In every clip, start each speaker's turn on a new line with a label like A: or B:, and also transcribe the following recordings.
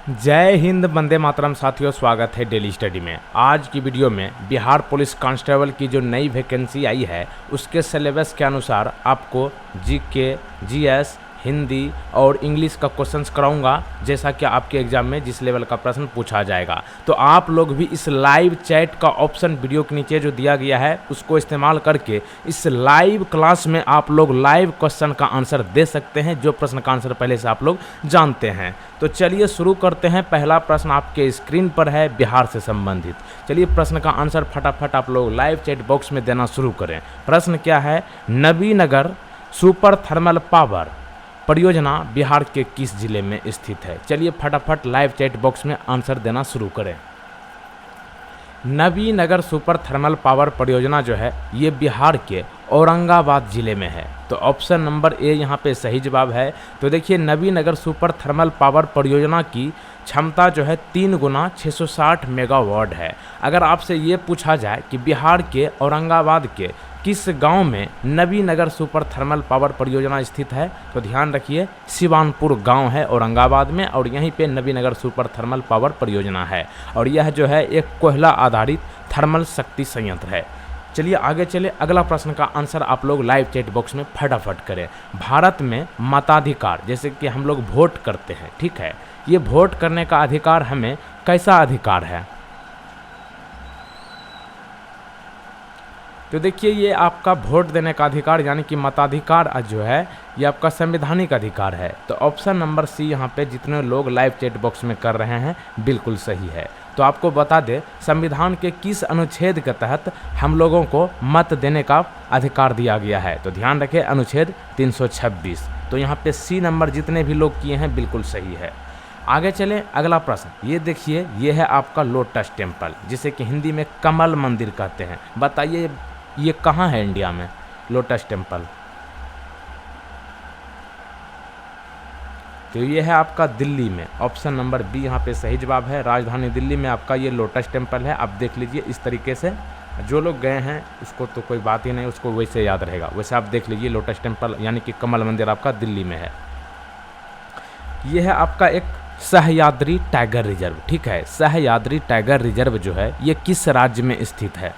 A: जय हिंद, वंदे मातरम। साथियों, स्वागत है डेली स्टडी में। आज की वीडियो में बिहार पुलिस कांस्टेबल की जो नई वैकेंसी आई है उसके सिलेबस के अनुसार आपको जीके, जीएस, हिंदी और इंग्लिश का क्वेश्चंस कराऊंगा, जैसा कि आपके एग्जाम में जिस लेवल का प्रश्न पूछा जाएगा। तो आप लोग भी इस लाइव चैट का ऑप्शन वीडियो के नीचे जो दिया गया है उसको इस्तेमाल करके इस लाइव क्लास में आप लोग लाइव क्वेश्चन का आंसर दे सकते हैं, जो प्रश्न का आंसर पहले से आप लोग जानते हैं। तो चलिए शुरू करते हैं। पहला प्रश्न आपके स्क्रीन पर है बिहार से संबंधित। चलिए प्रश्न का आंसर फटाफट आप लोग लाइव चैट बॉक्स में देना शुरू करें। प्रश्न क्या है? नवीनगर सुपर थर्मल पावर परियोजना बिहार के किस जिले में स्थित है? चलिए फटाफट लाइव चैट बॉक्स में आंसर देना शुरू करें। नवीनगर सुपर थर्मल पावर परियोजना जो है ये बिहार के औरंगाबाद जिले में है। तो ऑप्शन नंबर ए यहाँ पे सही जवाब है। तो देखिए, नवीनगर सुपर थर्मल पावर परियोजना की क्षमता जो है 3 गुना 660 मेगावाट है। अगर आपसे ये पूछा जाए कि बिहार के औरंगाबाद के किस गांव में नवीनगर सुपर थर्मल पावर परियोजना स्थित है, तो ध्यान रखिए सिवानपुर गांव है औरंगाबाद में, और यहीं पे नवीनगर सुपर थर्मल पावर परियोजना है। और यह जो है एक कोयला आधारित थर्मल शक्ति संयंत्र है। चलिए आगे चले। अगला प्रश्न का आंसर आप लोग लाइव चैट बॉक्स में फटाफट करें। भारत में मताधिकार, जैसे कि हम लोग वोट करते हैं, ठीक है, ये वोट करने का अधिकार हमें कैसा अधिकार है? तो देखिए, ये आपका वोट देने का अधिकार यानी कि मताधिकार जो है ये आपका संवैधानिक अधिकार है। तो ऑप्शन नंबर सी यहाँ पे जितने लोग लाइव चैट बॉक्स में कर रहे हैं बिल्कुल सही है। तो आपको बता दें, संविधान के किस अनुच्छेद के तहत हम लोगों को मत देने का अधिकार दिया गया है? तो ध्यान रखें, अनुच्छेद 326। तो यहाँ पे सी नंबर जितने भी लोग किए हैं बिल्कुल सही है। आगे चलें। अगला प्रश्न ये देखिए, ये है आपका लोटस टेम्पल, जिसे कि हिंदी में कमल मंदिर कहते हैं। बताइए ये कहाँ है इंडिया में लोटस टेम्पल? तो ये है आपका दिल्ली में। ऑप्शन नंबर बी यहाँ पे सही जवाब है। राजधानी दिल्ली में आपका ये लोटस टेम्पल है। आप देख लीजिए इस तरीके से, जो लोग गए हैं उसको तो कोई बात ही नहीं, उसको वैसे याद रहेगा। वैसे आप देख लीजिए लोटस टेम्पल यानी कि कमल मंदिर आपका दिल्ली में है। ये है आपका एक सह्याद्री टाइगर रिजर्व, ठीक है। सह्याद्री टाइगर रिजर्व जो है ये किस राज्य में स्थित है?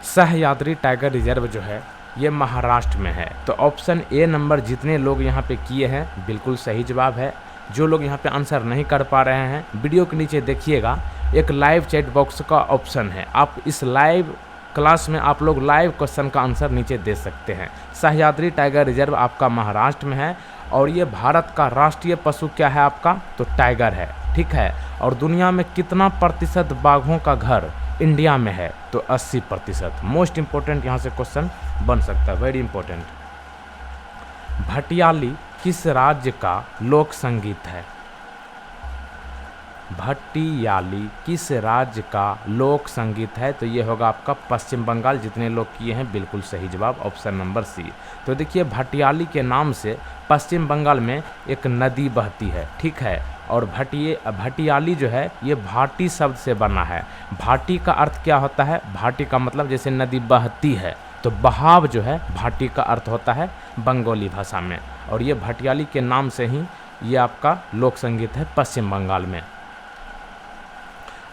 A: सह्याद्री टाइगर रिजर्व जो है ये महाराष्ट्र में है। तो ऑप्शन ए नंबर जितने लोग यहाँ पे किए हैं बिल्कुल सही जवाब है। जो लोग यहाँ पे आंसर नहीं कर पा रहे हैं, वीडियो के नीचे देखिएगा एक लाइव चैट बॉक्स का ऑप्शन है। आप इस लाइव क्लास में आप लोग लाइव क्वेश्चन का आंसर नीचे दे सकते हैं। सह्याद्री टाइगर रिजर्व आपका महाराष्ट्र में है, और ये भारत का राष्ट्रीय पशु क्या है आपका? तो टाइगर है, ठीक है। और दुनिया में कितना प्रतिशत बाघों का घर इंडिया में है? तो 80%। मोस्ट इंपॉर्टेंट यहाँ से क्वेश्चन बन सकता है, वेरी इंपॉर्टेंट। भटियाली किस राज्य का लोक संगीत है? भटियाली किस राज्य का लोक संगीत है? तो ये होगा आपका पश्चिम बंगाल। जितने लोग किए हैं बिल्कुल सही जवाब, ऑप्शन नंबर सी। तो देखिए, भटियाली के नाम से पश्चिम बंगाल में एक नदी बहती है, ठीक है। और भटियाली जो है ये भाटी शब्द से बना है। भाटी का अर्थ क्या होता है? भाटी का मतलब जैसे नदी बहती है, तो बहाव जो है भाटी का अर्थ होता है बंगाली भाषा में। और ये भटियाली के नाम से ही ये आपका लोक संगीत है पश्चिम बंगाल में।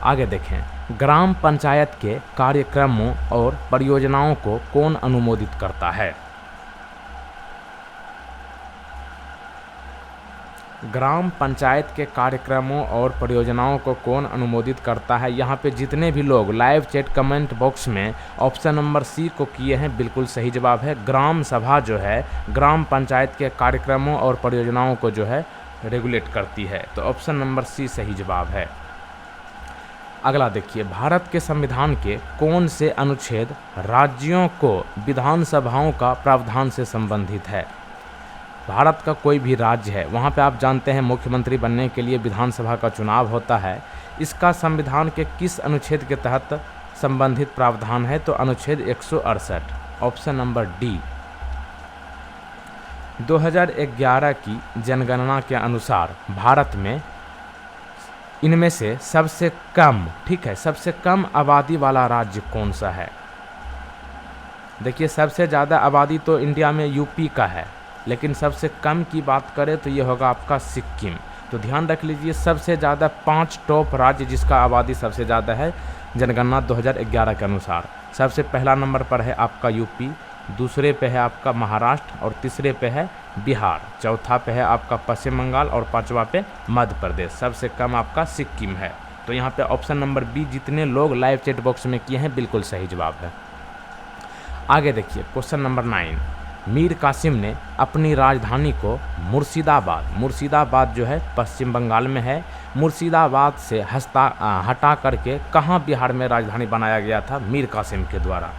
A: आगे देखें, ग्राम पंचायत के कार्यक्रमों और परियोजनाओं को कौन अनुमोदित करता है? ग्राम पंचायत के कार्यक्रमों और परियोजनाओं को कौन अनुमोदित करता है? यहाँ पे जितने भी लोग लाइव चैट कमेंट बॉक्स में ऑप्शन नंबर सी को किए हैं बिल्कुल सही जवाब है। ग्राम सभा जो है ग्राम पंचायत के कार्यक्रमों और परियोजनाओं को जो है रेगुलेट करती है। तो ऑप्शन नंबर सी सही जवाब है। अगला देखिए, भारत के संविधान के कौन से अनुच्छेद राज्यों को विधानसभाओं का प्रावधान से संबंधित है? भारत का कोई भी राज्य है, वहाँ पे आप जानते हैं मुख्यमंत्री बनने के लिए विधानसभा का चुनाव होता है। इसका संविधान के किस अनुच्छेद के तहत संबंधित प्रावधान है? तो अनुच्छेद 168, ऑप्शन नंबर डी। 2011 की जनगणना के अनुसार भारत में इनमें से सबसे कम, ठीक है, सबसे कम आबादी वाला राज्य कौन सा है? देखिए, सबसे ज़्यादा आबादी तो इंडिया में यूपी का है, लेकिन सबसे कम की बात करें तो ये होगा आपका सिक्किम। तो ध्यान रख लीजिए, सबसे ज़्यादा 5 टॉप राज्य जिसका आबादी सबसे ज़्यादा है जनगणना 2011 के अनुसार। सबसे पहला नंबर पर है आपका यूपी, दूसरे पे है आपका महाराष्ट्र और तीसरे पे है बिहार, चौथा पे है आपका पश्चिम बंगाल और पांचवा पे मध्य प्रदेश। सबसे कम आपका सिक्किम है। तो यहाँ पे ऑप्शन नंबर बी जितने लोग लाइव चैट बॉक्स में किए हैं बिल्कुल सही जवाब है। आगे देखिए क्वेश्चन नंबर 9। मीर कासिम ने अपनी राजधानी को मुर्शिदाबाद जो है पश्चिम बंगाल में है, मुर्शिदाबाद से हटा करके कहाँ बिहार में राजधानी बनाया गया था मीर कासिम के द्वारा?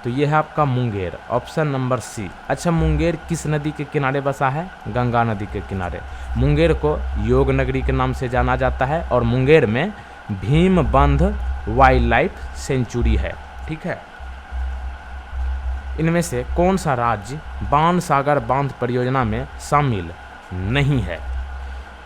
A: तो ये है आपका मुंगेर, ऑप्शन नंबर सी। अच्छा, मुंगेर किस नदी के किनारे बसा है? गंगा नदी के किनारे। मुंगेर को योग नगरी के नाम से जाना जाता है और मुंगेर में भीमबंध वाइल्ड लाइफ सेंचुरी है। ठीक है, इनमें से कौन सा राज्य बाणसागर बांध परियोजना में शामिल नहीं है?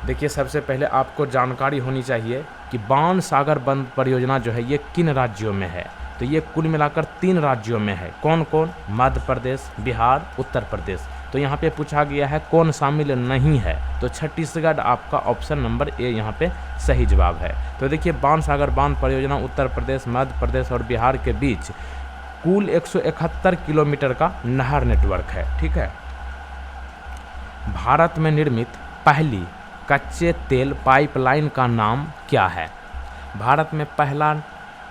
A: देखिए, सबसे पहले आपको जानकारी होनी चाहिए कि बाणसागर बांध परियोजना जो है ये किन राज्यों में है। तो ये कुल मिलाकर 3 राज्यों में है। कौन कौन? मध्य प्रदेश, बिहार, उत्तर प्रदेश। तो यहाँ पे पूछा गया है कौन शामिल नहीं है, तो छत्तीसगढ़ आपका ऑप्शन नंबर ए यहाँ पे सही जवाब है। तो देखिए, बाणसागर बांध परियोजना उत्तर प्रदेश, मध्य प्रदेश और बिहार के बीच कुल 171 किलोमीटर का नहर नेटवर्क है। ठीक है, भारत में निर्मित पहली कच्चे तेल पाइपलाइन का नाम क्या है? भारत में पहला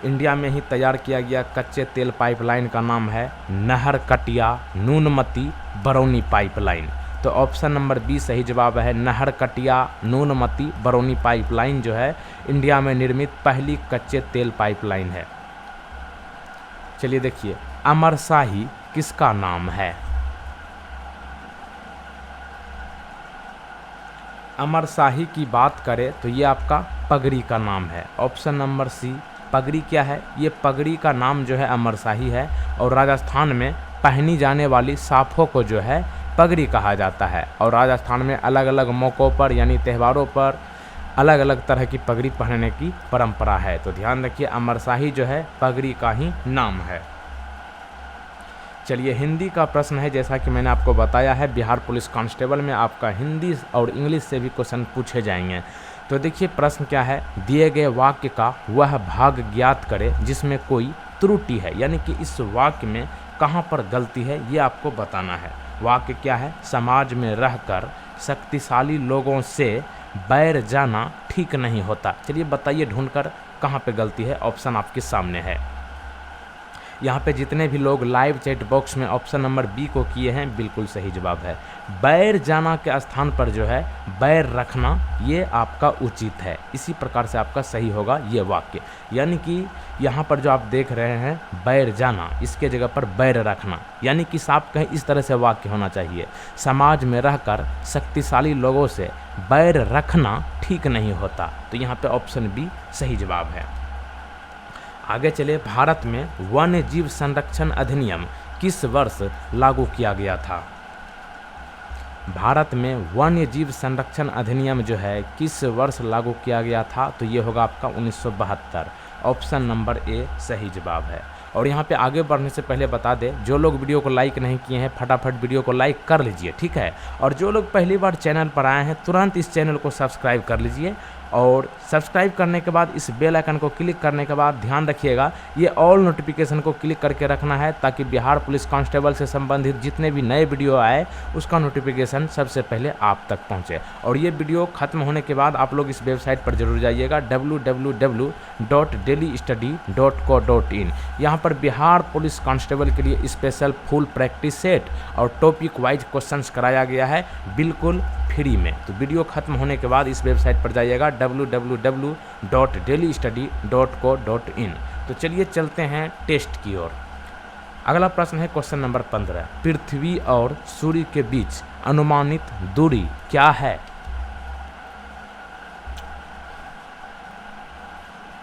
A: इंडिया में ही तैयार किया गया कच्चे तेल पाइपलाइन का नाम है नहर कटिया नूनमती बरौनी पाइपलाइन। तो ऑप्शन नंबर बी सही जवाब है। नहर कटिया नूनमती बरौनी पाइपलाइन जो है इंडिया में निर्मित पहली कच्चे तेल पाइपलाइन है। चलिए देखिए, अमरशाही किसका नाम है? अमरशाही की बात करें तो ये आपका पगड़ी का नाम है। Option number C. पगड़ी क्या है? ये पगड़ी का नाम जो है अमरशाही है और राजस्थान में पहनी जाने वाली साफों को जो है पगड़ी कहा जाता है। और राजस्थान में अलग अलग मौक़ों पर यानी त्योहारों पर अलग अलग तरह की पगड़ी पहनने की परंपरा है। तो ध्यान रखिए, अमरशाही जो है पगड़ी का ही नाम है। चलिए, हिंदी का प्रश्न है। जैसा कि मैंने आपको बताया है, बिहार पुलिस कांस्टेबल में आपका हिंदी और इंग्लिश से भी क्वेश्चन पूछे जाएंगे। तो देखिए प्रश्न क्या है, दिए गए वाक्य का वह भाग ज्ञात करें जिसमें कोई त्रुटि है, यानी कि इस वाक्य में कहाँ पर गलती है ये आपको बताना है। वाक्य क्या है? समाज में रहकर शक्तिशाली लोगों से बैर जाना ठीक नहीं होता। चलिए बताइए ढूंढकर कहाँ पे गलती है। ऑप्शन आपके सामने है। यहाँ पे जितने भी लोग लाइव चैट बॉक्स में ऑप्शन नंबर बी को किए हैं बिल्कुल सही जवाब है। बैर जाना के स्थान पर जो है बैर रखना ये आपका उचित है। इसी प्रकार से आपका सही होगा ये वाक्य, यानी कि यहाँ पर जो आप देख रहे हैं बैर जाना, इसके जगह पर बैर रखना, यानी कि साफ कहीं इस तरह से वाक्य होना चाहिए, समाज में रहकर शक्तिशाली लोगों से बैर रखना ठीक नहीं होता। तो यहाँ पे ऑप्शन बी सही जवाब है। आगे चले, भारत में वन्य जीव संरक्षण अधिनियम किस वर्ष लागू किया गया था? भारत में वन्य जीव संरक्षण अधिनियम जो है किस वर्ष लागू किया गया था? तो ये होगा आपका 1972। ऑप्शन नंबर ए सही जवाब है। और यहाँ पे आगे बढ़ने से पहले बता दें, जो लोग वीडियो को लाइक नहीं किए हैं फटाफट वीडियो को लाइक कर लीजिए, ठीक है। और जो लोग पहली बार चैनल पर आए हैं तुरंत इस चैनल को सब्सक्राइब कर लीजिए। और सब्सक्राइब करने के बाद इस बेल आइकन को क्लिक करने के बाद ध्यान रखिएगा ये ऑल नोटिफिकेशन को क्लिक करके रखना है, ताकि बिहार पुलिस कांस्टेबल से संबंधित जितने भी नए वीडियो आए उसका नोटिफिकेशन सबसे पहले आप तक पहुंचे। और ये वीडियो खत्म होने के बाद आप लोग इस वेबसाइट पर जरूर जाइएगा www.delhistudy.co.in। यहाँ पर बिहार पुलिस कांस्टेबल के लिए स्पेशल फुल प्रैक्टिस सेट और टॉपिक वाइज क्वेश्चंस कराया गया है बिल्कुल फ्री में। तो वीडियो खत्म होने के बाद इस वेबसाइट पर जाइएगा www.delhistudy.co.in। तो चलिए चलते हैं टेस्ट की ओर। अगला प्रश्न है क्वेश्चन नंबर 15। पृथ्वी और सूर्य के बीच अनुमानित दूरी क्या है?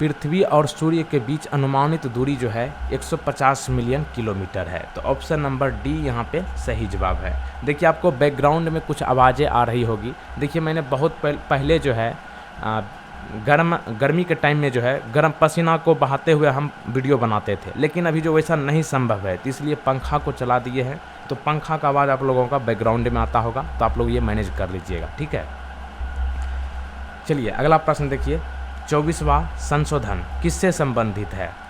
A: पृथ्वी और सूर्य के बीच अनुमानित दूरी जो है 150 मिलियन किलोमीटर है। तो ऑप्शन नंबर डी यहाँ पे सही जवाब है। देखिए आपको बैकग्राउंड में कुछ आवाज़ें आ रही होगी। देखिए मैंने बहुत पहले जो है गर्मी के टाइम में जो है गर्म पसीना को बहाते हुए हम वीडियो बनाते थे, लेकिन अभी जो वैसा नहीं संभव है, तो इसलिए पंखा को चला दिए हैं। तो पंखा का आवाज़ आप लोगों का बैकग्राउंड में आता होगा, तो आप लोग ये मैनेज कर लीजिएगा, ठीक है। चलिए अगला प्रश्न देखिए, 24वां संशोधन किससे संबंधित है?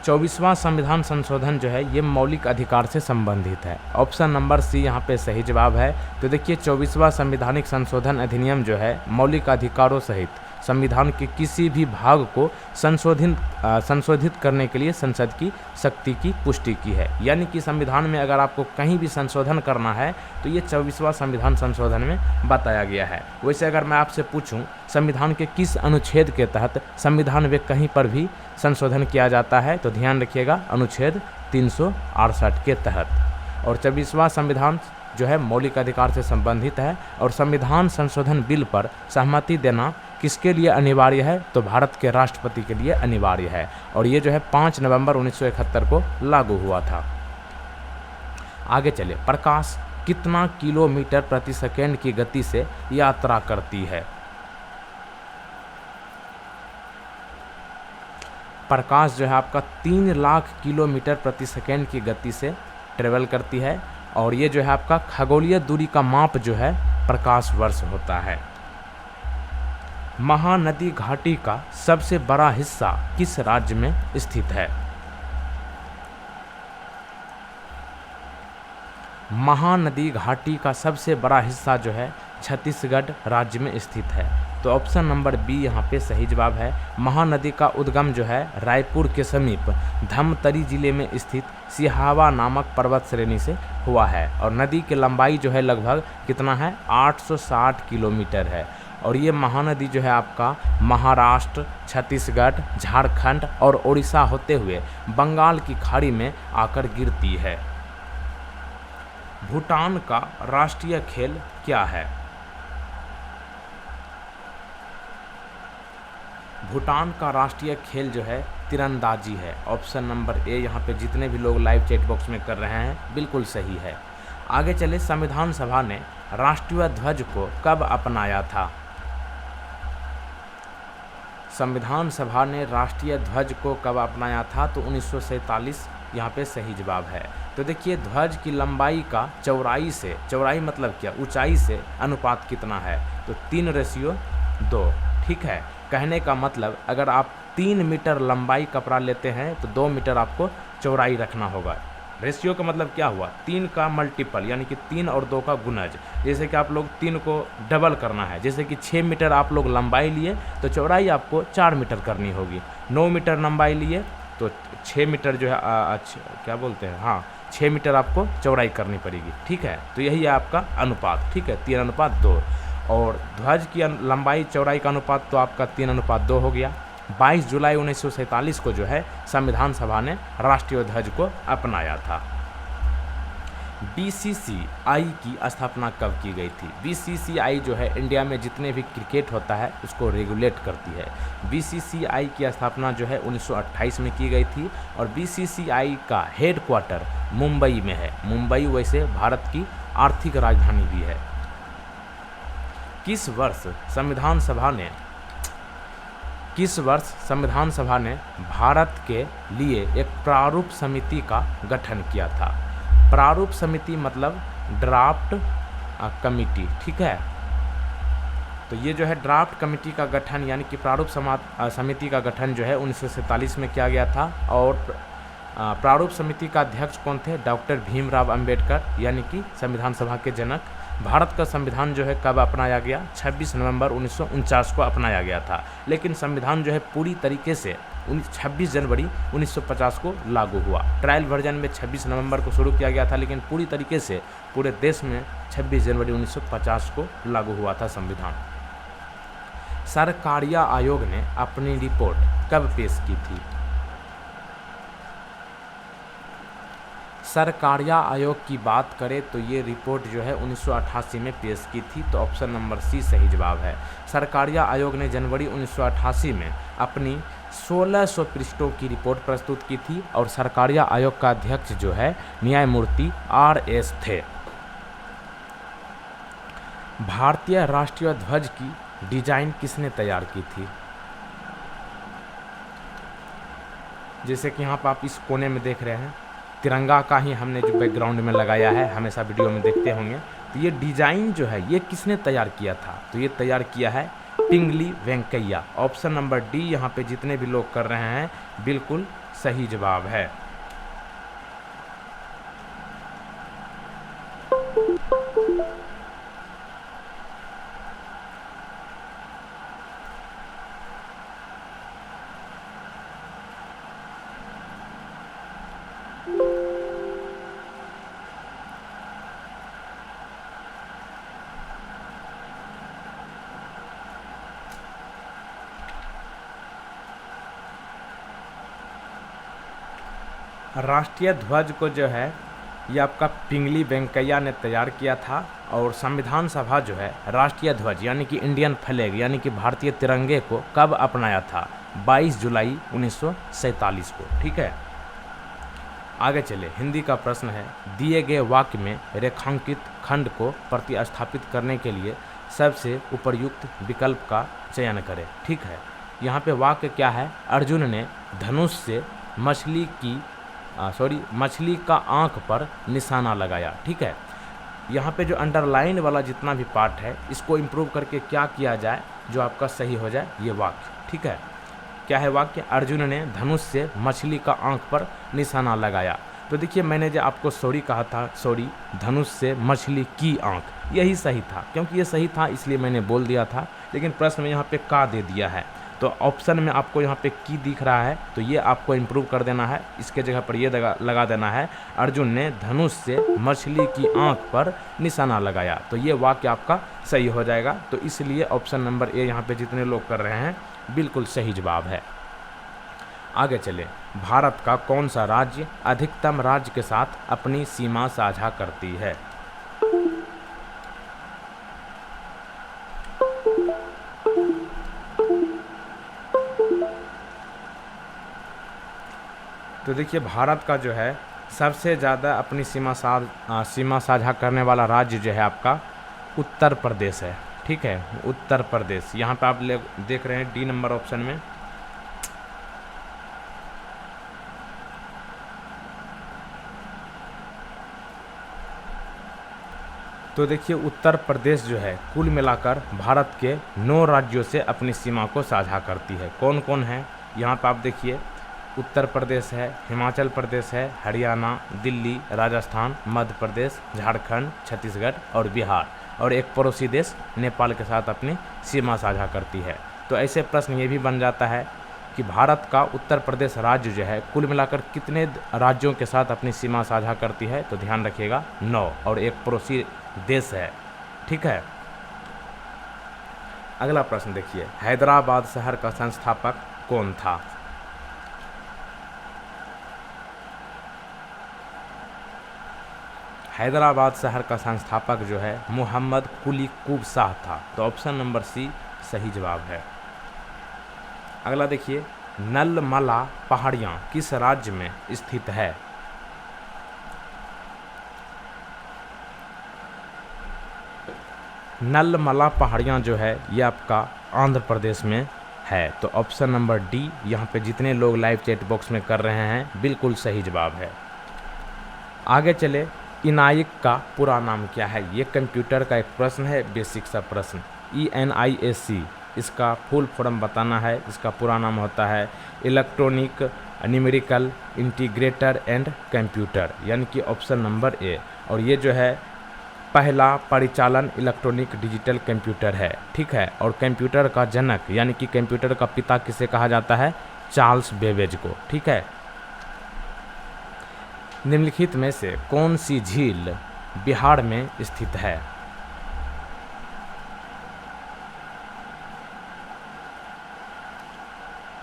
A: 24वां संविधान संशोधन जो है ये मौलिक अधिकार से संबंधित है। ऑप्शन नंबर सी यहाँ पे सही जवाब है। तो देखिए 24वां संवैधानिक संशोधन अधिनियम जो है मौलिक अधिकारों सहित संविधान के किसी भी भाग को संशोधित करने के लिए संसद की शक्ति की पुष्टि की है। यानी कि संविधान में अगर आपको कहीं भी संशोधन करना है तो ये 24वां संविधान संशोधन में बताया गया है। वैसे अगर मैं आपसे पूछूं संविधान के किस अनुच्छेद के तहत संविधान में कहीं पर भी संशोधन किया जाता है, तो ध्यान रखिएगा अनुच्छेद 368 के तहत। और 24वां संविधान जो है मौलिक अधिकार से संबंधित है। और संविधान संशोधन बिल पर सहमति देना किसके लिए अनिवार्य है? तो भारत के राष्ट्रपति के लिए अनिवार्य है। और ये जो है 5 नवंबर 1971 को लागू हुआ था। आगे चले, प्रकाश कितना किलोमीटर प्रति सेकेंड की गति से यात्रा करती है? प्रकाश जो है आपका 3 लाख किलोमीटर प्रति सेकेंड की गति से ट्रेवल करती है। और ये जो है आपका खगोलीय दूरी का माप जो है प्रकाश वर्ष होता है। महानदी घाटी का सबसे बड़ा हिस्सा किस राज्य में स्थित है? महानदी घाटी का सबसे बड़ा हिस्सा जो है छत्तीसगढ़ राज्य में स्थित है। तो ऑप्शन नंबर बी यहाँ पे सही जवाब है। महानदी का उद्गम जो है रायपुर के समीप धमतरी जिले में स्थित सिहावा नामक पर्वत श्रेणी से हुआ है। और नदी की लंबाई जो है लगभग कितना है? 860 किलोमीटर है। और ये महानदी जो है आपका महाराष्ट्र, छत्तीसगढ़, झारखंड और उड़ीसा होते हुए बंगाल की खाड़ी में आकर गिरती है। भूटान का राष्ट्रीय खेल क्या है? भूटान का राष्ट्रीय खेल जो है तीरंदाजी है। ऑप्शन नंबर ए यहाँ पे जितने भी लोग लाइव चैट बॉक्स में कर रहे हैं बिल्कुल सही है। आगे चले, संविधान सभा ने राष्ट्रीय ध्वज को कब अपनाया था? संविधान सभा ने राष्ट्रीय ध्वज को कब अपनाया था? तो 1947 यहाँ पे सही जवाब है। तो देखिए ध्वज की लंबाई का चौड़ाई से, चौड़ाई मतलब क्या, ऊंचाई से अनुपात कितना है? तो 3:2। ठीक है, कहने का मतलब अगर आप 3 मीटर लंबाई कपड़ा लेते हैं तो 2 मीटर आपको चौड़ाई रखना होगा। रेशियो का मतलब क्या हुआ? 3 का मल्टीपल यानी कि 3 और 2 का गुणज। जैसे कि आप लोग 3 को डबल करना है, जैसे कि 6 मीटर आप लोग लंबाई लिए तो चौड़ाई आपको 4 मीटर करनी होगी। 9 मीटर लंबाई लिए तो 6 मीटर जो है क्या बोलते हैं, हाँ 6 मीटर आपको चौड़ाई करनी पड़ेगी। ठीक है, तो यही है आपका अनुपात। ठीक है, 3:2। और ध्वज की लंबाई चौड़ाई का अनुपात तो आपका 3:2 हो गया। 22 जुलाई 1947 को जो है संविधान सभा ने राष्ट्रीय ध्वज को अपनाया था। बीसीसीआई की स्थापना कब की गई थी? बीसीसीआई जो है इंडिया में जितने भी क्रिकेट होता है उसको रेगुलेट करती है। बीसीसीआई की स्थापना जो है 1928 में की गई थी। और बीसीसीआई का हेडक्वार्टर मुंबई में है। मुंबई वैसे भारत की आर्थिक राजधानी भी है। किस वर्ष संविधान सभा ने भारत के लिए एक प्रारूप समिति का गठन किया था? प्रारूप समिति मतलब ड्राफ्ट कमिटी। ठीक है, तो ये जो है ड्राफ्ट कमिटी का गठन यानी कि प्रारूप समिति का गठन जो है 1947 में किया गया था। और प्रारूप समिति का अध्यक्ष कौन थे? डॉक्टर भीमराव अंबेडकर यानी कि संविधान सभा के जनक। भारत का संविधान जो है कब अपनाया गया? 26 नवंबर 1949 को अपनाया गया था। लेकिन संविधान जो है पूरी तरीके से 26 जनवरी 1950 को लागू हुआ। ट्रायल वर्जन में 26 नवंबर को शुरू किया गया था, लेकिन पूरी तरीके से पूरे देश में 26 जनवरी 1950 को लागू हुआ था संविधान। सरकारिया आयोग ने अपनी रिपोर्ट कब पेश की थी? सरकारिया आयोग की बात करें तो ये रिपोर्ट जो है 1988 में पेश की थी। तो ऑप्शन नंबर सी सही जवाब है। सरकारिया आयोग ने जनवरी 1988 में अपनी 1600 पृष्ठों की रिपोर्ट प्रस्तुत की थी। और सरकारिया आयोग का अध्यक्ष जो है न्यायमूर्ति RS थे। भारतीय राष्ट्रीय ध्वज की डिजाइन किसने तैयार की थी? जैसे कि यहाँ पर आप इस कोने में देख रहे हैं, तिरंगा का ही हमने जो बैकग्राउंड में लगाया है, हमेशा वीडियो में देखते होंगे। तो ये डिजाइन जो है ये किसने तैयार किया था? तो ये तैयार किया है पिंगली वेंकैया। ऑप्शन नंबर डी यहाँ पे जितने भी लोग कर रहे हैं बिल्कुल सही जवाब है। राष्ट्रीय ध्वज को जो है ये आपका पिंगली वेंकैया ने तैयार किया था। और संविधान सभा जो है राष्ट्रीय ध्वज यानी कि इंडियन फ्लैग यानी कि भारतीय तिरंगे को कब अपनाया था? 22 जुलाई 1947 को। ठीक है, आगे चले। हिंदी का प्रश्न है, दिए गए वाक्य में रेखांकित खंड को प्रतिस्थापित करने के लिए सबसे उपयुक्त विकल्प का चयन करें। ठीक है, यहाँ पे वाक्य क्या है? अर्जुन ने धनुष से मछली का आंख पर निशाना लगाया। ठीक है, यहाँ पे जो अंडरलाइन वाला जितना भी पार्ट है इसको इम्प्रूव करके क्या किया जाए जो आपका सही हो जाए ये वाक्य। ठीक है, क्या है वाक्य? अर्जुन ने धनुष से मछली का आंख पर निशाना लगाया। तो देखिए मैंने जो आपको कहा था, धनुष से मछली की आंख, यही सही था। क्योंकि ये सही था इसलिए मैंने बोल दिया था, लेकिन प्रश्न में यहाँ पे का दे दिया है। तो ऑप्शन में आपको यहाँ पे की दिख रहा है, तो ये आपको इम्प्रूव कर देना है। इसके जगह पर ये लगा देना है, अर्जुन ने धनुष से मछली की आंख पर निशाना लगाया। तो ये वाक्य आपका सही हो जाएगा। तो इसलिए ऑप्शन नंबर ए यहाँ पे जितने लोग कर रहे हैं बिल्कुल सही जवाब है। आगे चले। भारत का कौन सा राज्य अधिकतम राज्य के साथ अपनी सीमा साझा करती है? तो देखिए भारत का जो है सबसे ज़्यादा अपनी सीमा साझा करने वाला राज्य जो है आपका उत्तर प्रदेश है। ठीक है, उत्तर प्रदेश। यहाँ पे आप देख रहे हैं डी नंबर ऑप्शन में। तो देखिए उत्तर प्रदेश जो है कुल मिलाकर भारत के 9 राज्यों से अपनी सीमा को साझा करती है। कौन कौन है? यहाँ पे आप देखिए उत्तर प्रदेश है, हिमाचल प्रदेश है, हरियाणा, दिल्ली, राजस्थान, मध्य प्रदेश, झारखंड, छत्तीसगढ़ और बिहार। और एक पड़ोसी देश नेपाल के साथ अपनी सीमा साझा करती है। तो ऐसे प्रश्न ये भी बन जाता है कि भारत का उत्तर प्रदेश राज्य जो है कुल मिलाकर कितने राज्यों के साथ अपनी सीमा साझा करती है? तो ध्यान रखिएगा 9, और एक पड़ोसी देश है। ठीक है, अगला प्रश्न देखिए, हैदराबाद शहर का संस्थापक कौन था? हैदराबाद शहर का संस्थापक जो है मोहम्मद कुली कुब शाह था। तो ऑप्शन नंबर सी सही जवाब है। अगला देखिए, नलमला पहाड़ियाँ किस राज्य में स्थित है? नलमला पहाड़ियाँ जो है ये आपका आंध्र प्रदेश में है। तो ऑप्शन नंबर डी यहाँ पे जितने लोग लाइव चैट बॉक्स में कर रहे हैं बिल्कुल सही जवाब है। आगे चले। इनायक का पूरा नाम क्या है? ये कंप्यूटर का एक प्रश्न है, बेसिक सा प्रश्न। ENIAC इसका फुल फॉर्म बताना है। इसका पूरा नाम होता है electronic numerical integrator and computer, यानी कि ऑप्शन नंबर ए। और ये जो है पहला परिचालन इलेक्ट्रॉनिक डिजिटल कंप्यूटर है। ठीक है, और कंप्यूटर का जनक यानी कि कंप्यूटर का पिता किसे कहा जाता है? चार्ल्स बेबेज को। ठीक है, निम्नलिखित में से कौन सी झील बिहार में स्थित है?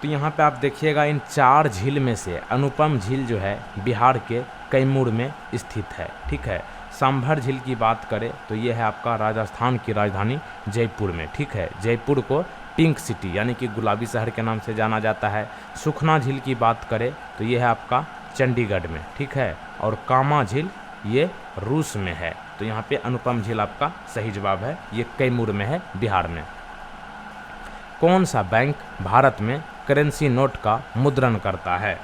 A: तो यहाँ पे आप देखिएगा इन 4 झील में से अनुपम झील जो है बिहार के कैमूर में स्थित है। ठीक है, सांभर झील की बात करें तो ये है आपका राजस्थान की राजधानी जयपुर में। ठीक है, जयपुर को पिंक सिटी यानी कि गुलाबी शहर के नाम से जाना जाता है। सुखना झील की बात करें तो ये है आपका चंडीगढ़ में। ठीक है, और कामा झील ये रूस में है। तो यहाँ पे अनुपम झील आपका सही जवाब है। ये कैमूर में है, बिहार में। कौन सा बैंक भारत में करेंसी नोट का मुद्रण करता है?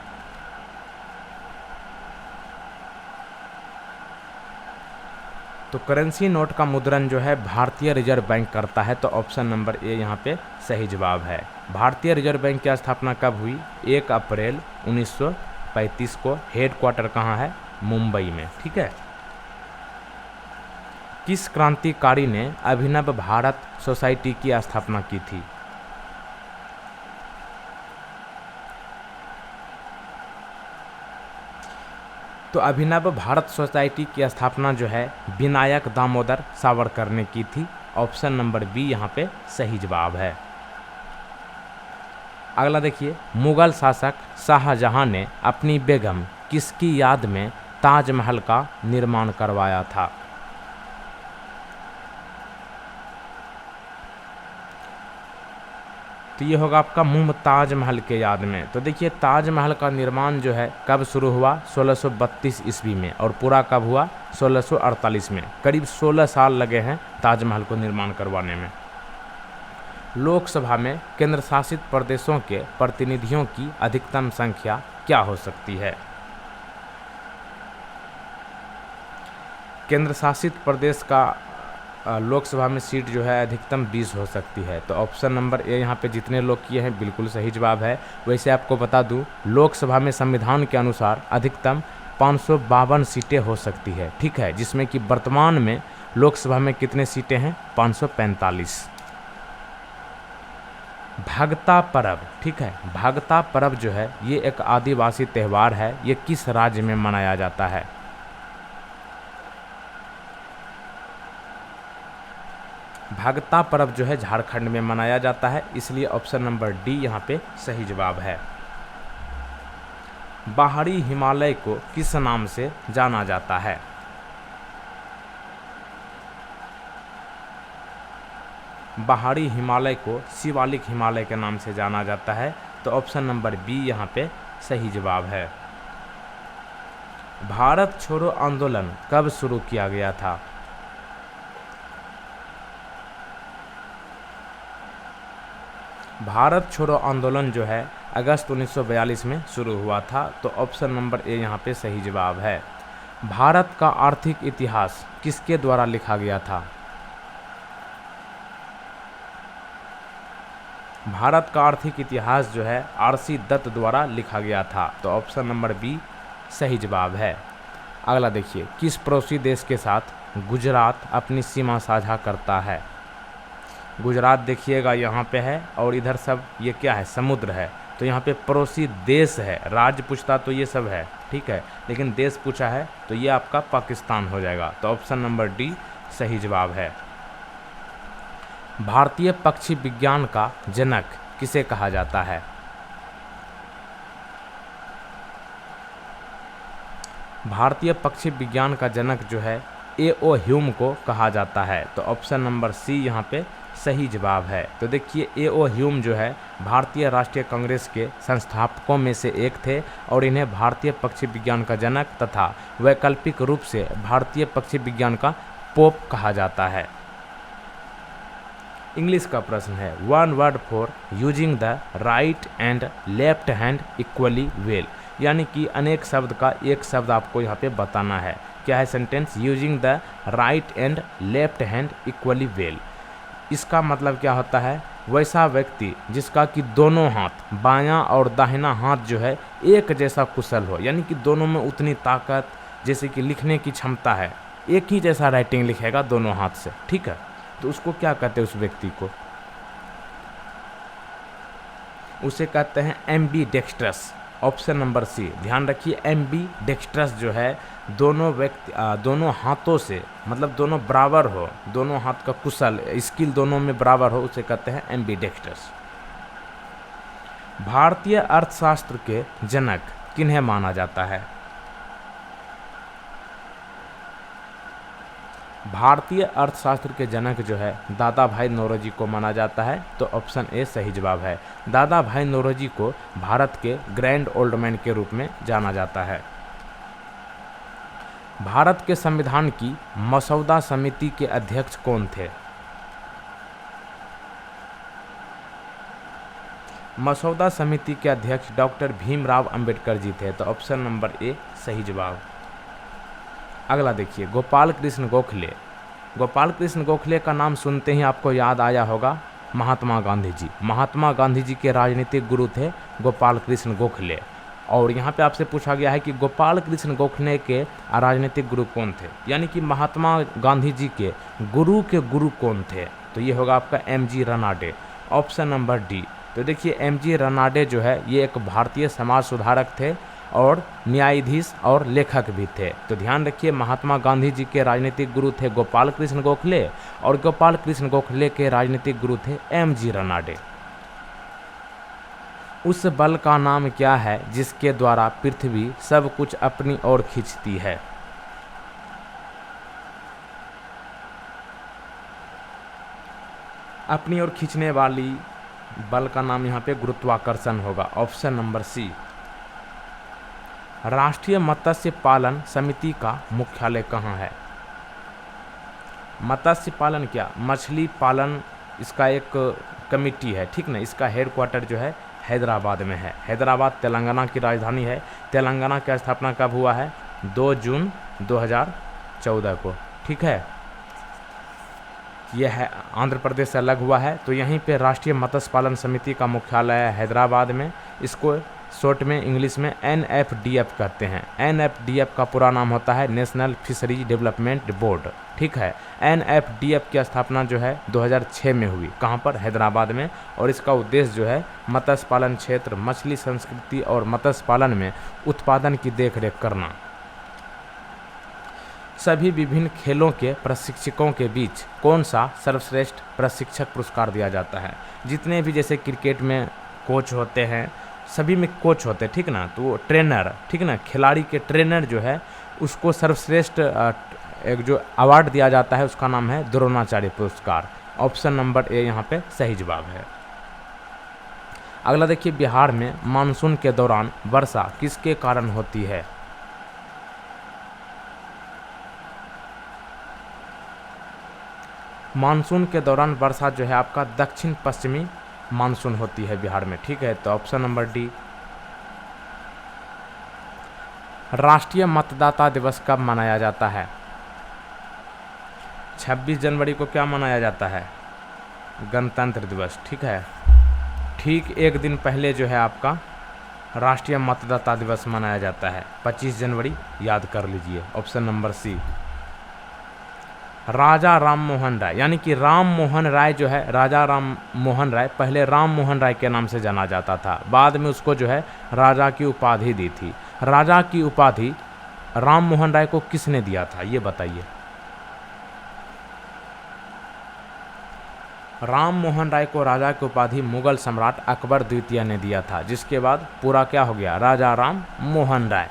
A: तो करेंसी नोट का मुद्रण जो है भारतीय रिजर्व बैंक करता है। तो ऑप्शन नंबर ए यहाँ पे सही जवाब है। भारतीय रिजर्व बैंक की स्थापना कब हुई? 1 अप्रैल 1935 को। हेडक्वार्टर कहाँ है? मुंबई में। ठीक है। किस क्रांतिकारी ने अभिनव भारत सोसाइटी की स्थापना की थी? तो अभिनव भारत सोसाइटी की स्थापना जो है विनायक दामोदर सावरकर ने की थी। ऑप्शन नंबर बी यहाँ पे सही जवाब है। अगला देखिए, मुगल शासक शाहजहां ने अपनी बेगम किसकी याद में ताजमहल का निर्माण करवाया था? तो ये होगा आपका मुमताज महल के याद में। तो देखिए, ताजमहल का निर्माण जो है कब शुरू हुआ? 1632 ईस्वी में। और पूरा कब हुआ? 1648 में। करीब 16 साल लगे हैं ताजमहल को निर्माण करवाने में। लोकसभा में केंद्र शासित प्रदेशों के प्रतिनिधियों की अधिकतम संख्या क्या हो सकती है? केंद्र शासित प्रदेश का लोकसभा में सीट जो है अधिकतम 20 हो सकती है। तो ऑप्शन नंबर ए यहाँ पे जितने लोग किए हैं बिल्कुल सही जवाब है। वैसे आपको बता दूं, लोकसभा में संविधान के अनुसार अधिकतम 552 सीटें हो सकती है। ठीक है, जिसमें कि वर्तमान में लोकसभा में कितने सीटें हैं? 545। भगता पर्व, ठीक है, भगता पर्व जो है ये एक आदिवासी त्यौहार है। ये किस राज्य में मनाया जाता है? भगता पर्व जो है झारखंड में मनाया जाता है, इसलिए ऑप्शन नंबर डी यहाँ पे सही जवाब है। बाहरी हिमालय को किस नाम से जाना जाता है? बाहरी हिमालय को शिवालिक हिमालय के नाम से जाना जाता है। तो ऑप्शन नंबर बी यहाँ पे सही जवाब है। भारत छोड़ो आंदोलन कब शुरू किया गया था? भारत छोड़ो आंदोलन जो है अगस्त 1942 में शुरू हुआ था। तो ऑप्शन नंबर ए यहाँ पे सही जवाब है। भारत का आर्थिक इतिहास किसके द्वारा लिखा गया था? भारत का आर्थिक इतिहास जो है आरसी दत्त द्वारा लिखा गया था। तो ऑप्शन नंबर बी सही जवाब है। अगला देखिए, किस पड़ोसी देश के साथ गुजरात अपनी सीमा साझा करता है? गुजरात देखिएगा यहाँ पे है और इधर सब ये क्या है? समुद्र है। तो यहाँ पे पड़ोसी देश है। राज्य पूछता तो ये सब है, ठीक है, लेकिन देश पूछा है तो ये आपका पाकिस्तान हो जाएगा। तो ऑप्शन नंबर डी सही जवाब है। भारतीय पक्षी विज्ञान का जनक किसे कहा जाता है? भारतीय पक्षी विज्ञान का जनक जो है ए.ओ. ह्यूम को कहा जाता है। तो ऑप्शन नंबर सी यहाँ पे सही जवाब है। तो देखिए, ए.ओ. ह्यूम जो है भारतीय राष्ट्रीय कांग्रेस के संस्थापकों में से एक थे और इन्हें भारतीय पक्षी विज्ञान का जनक तथा वैकल्पिक रूप से भारतीय पक्षी विज्ञान का पोप कहा जाता है। इंग्लिश का प्रश्न है, one word for using the right and left hand equally well, यानी कि अनेक शब्द का एक शब्द आपको यहाँ पे बताना है। क्या है sentence? Using the right and left hand equally well. इसका मतलब क्या होता है? वैसा व्यक्ति जिसका कि दोनों हाथ, बायां और दाहिना हाथ जो है एक जैसा कुशल हो, यानी कि दोनों में उतनी ताकत, जैसे कि लिखने की क्षमता है, एक ही जैसा राइटिंग लिखेगा दोनों हाथ से, ठीक है। तो उसको क्या कहते हैं? उस व्यक्ति को उसे कहते हैं एम्बी डेक्स्ट्रस। ऑप्शन नंबर सी ध्यान रखिए, एम्बी डेक्स्ट्रस जो है दोनों हाथों से, मतलब दोनों बराबर हो, दोनों हाथ का कुशल स्किल दोनों में बराबर हो, उसे कहते हैं एम्बी डेक्स्ट्रस। भारतीय अर्थशास्त्र के जनक किन्हें माना जाता है? भारतीय अर्थशास्त्र के जनक जो है दादा भाई नौरोजी को माना जाता है। तो ऑप्शन ए सही जवाब है। दादा भाई नौरोजी को भारत के ग्रैंड ओल्ड मैन के रूप में जाना जाता है। भारत के संविधान की मसौदा समिति के अध्यक्ष कौन थे? मसौदा समिति के अध्यक्ष डॉक्टर भीमराव अंबेडकर जी थे। तो ऑप्शन नंबर ए सही जवाब। अगला देखिए, गोपाल कृष्ण गोखले। गोपाल कृष्ण गोखले का नाम सुनते ही आपको याद आया होगा महात्मा गांधी जी। महात्मा गांधी जी के राजनीतिक गुरु थे गोपाल कृष्ण गोखले। और यहाँ पे आपसे पूछा गया है कि गोपाल कृष्ण गोखले के राजनीतिक गुरु कौन थे, यानी कि महात्मा गांधी जी के गुरु कौन थे? तो ये होगा आपका MG. Ranade, option number D. तो देखिए एम.जी. रनाडे जो है ये एक भारतीय समाज सुधारक थे और न्यायाधीश और लेखक भी थे। तो ध्यान रखिए, महात्मा गांधी जी के राजनीतिक गुरु थे गोपाल कृष्ण गोखले और गोपाल कृष्ण गोखले के राजनीतिक गुरु थे एम.जी. रनाडे। उस बल का नाम क्या है जिसके द्वारा पृथ्वी सब कुछ अपनी ओर खींचती है? अपनी ओर खींचने वाली बल का नाम यहाँ पे गुरुत्वाकर्षण होगा, ऑप्शन नंबर सी। राष्ट्रीय मत्स्य पालन समिति का मुख्यालय कहाँ है? मत्स्य पालन क्या, मछली पालन इसका एक कमेटी है, ठीक ना। इसका हेडक्वार्टर जो है हैदराबाद में है। हैदराबाद तेलंगाना की राजधानी है। तेलंगाना की स्थापना कब हुआ है? 2 जून 2014 को, ठीक है। यह है आंध्र प्रदेश से अलग हुआ है। तो यहीं पे राष्ट्रीय मत्स्य पालन समिति का मुख्यालय है हैदराबाद में। इसको शॉर्ट में इंग्लिश में NFDF कहते हैं। NFDF का पूरा नाम होता है नेशनल फिशरीज डेवलपमेंट बोर्ड, ठीक है। NFDF की स्थापना जो है 2006 में हुई। कहाँ पर? हैदराबाद में। और इसका उद्देश्य जो है मत्स्य पालन क्षेत्र, मछली संस्कृति और मत्स्य पालन में उत्पादन की देखरेख करना। सभी विभिन्न खेलों के प्रशिक्षकों के बीच कौन सा सर्वश्रेष्ठ प्रशिक्षक पुरस्कार दिया जाता है? जितने भी जैसे क्रिकेट में कोच होते हैं, सभी में कोच होते हैं, ठीक ना। तो ट्रेनर, ठीक ना, खिलाड़ी के ट्रेनर जो है उसको सर्वश्रेष्ठ एक जो अवार्ड दिया जाता है उसका नाम है द्रोणाचार्य पुरस्कार। ऑप्शन नंबर ए यहाँ पे सही जवाब है। अगला देखिए, बिहार में मानसून के दौरान वर्षा किसके कारण होती है? मानसून के दौरान वर्षा जो है आपका दक्षिण पश्चिमी मानसून होती है बिहार में, ठीक है। तो ऑप्शन नंबर डी। राष्ट्रीय मतदाता दिवस कब मनाया जाता है? 26 जनवरी को क्या मनाया जाता है? गणतंत्र दिवस, ठीक है। ठीक एक दिन पहले जो है आपका राष्ट्रीय मतदाता दिवस मनाया जाता है, 25 जनवरी, याद कर लीजिए। Option number C. Raja Ram Mohan Roy, यानी कि राम मोहन राय जो है, राजा राम मोहन राय पहले राम मोहन राय के नाम से जाना जाता था। बाद में उसको जो है राजा की उपाधि दी थी। राजा की उपाधि राम मोहन राय को किसने दिया था, ये बताइए। राम मोहन राय को राजा की उपाधि मुगल सम्राट अकबर द्वितीय ने दिया था, जिसके बाद पूरा क्या हो गया? राजा राम मोहन राय।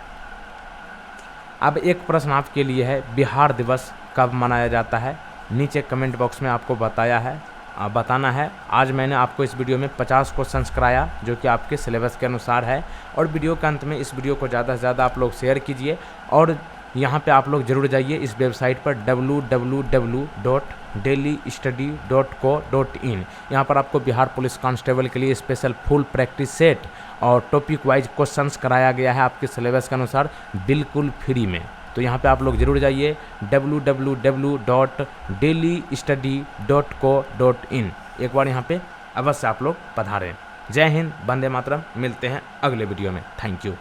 A: अब एक प्रश्न आपके लिए है, बिहार दिवस कब मनाया जाता है? नीचे कमेंट बॉक्स में आपको बताना है। आज मैंने आपको इस वीडियो में 50 क्वेश्चंस कराया जो कि आपके सिलेबस के अनुसार है। और वीडियो के अंत में इस वीडियो को ज़्यादा से ज़्यादा आप लोग शेयर कीजिए। और यहाँ पे आप लोग ज़रूर जाइए इस वेबसाइट पर www.delhistudy.co.in। यहाँ पर आपको बिहार पुलिस कांस्टेबल के लिए स्पेशल फुल प्रैक्टिस सेट और टॉपिक वाइज क्वेश्चंस कराया गया है आपके सिलेबस के अनुसार, बिल्कुल फ्री में। तो यहाँ पे आप लोग ज़रूर जाइए www.delhistudy.co.in। एक बार यहाँ पे अवश्य आप लोग पधारें। जय हिंद, वंदे मातरम। मिलते हैं अगले वीडियो में। Thank you.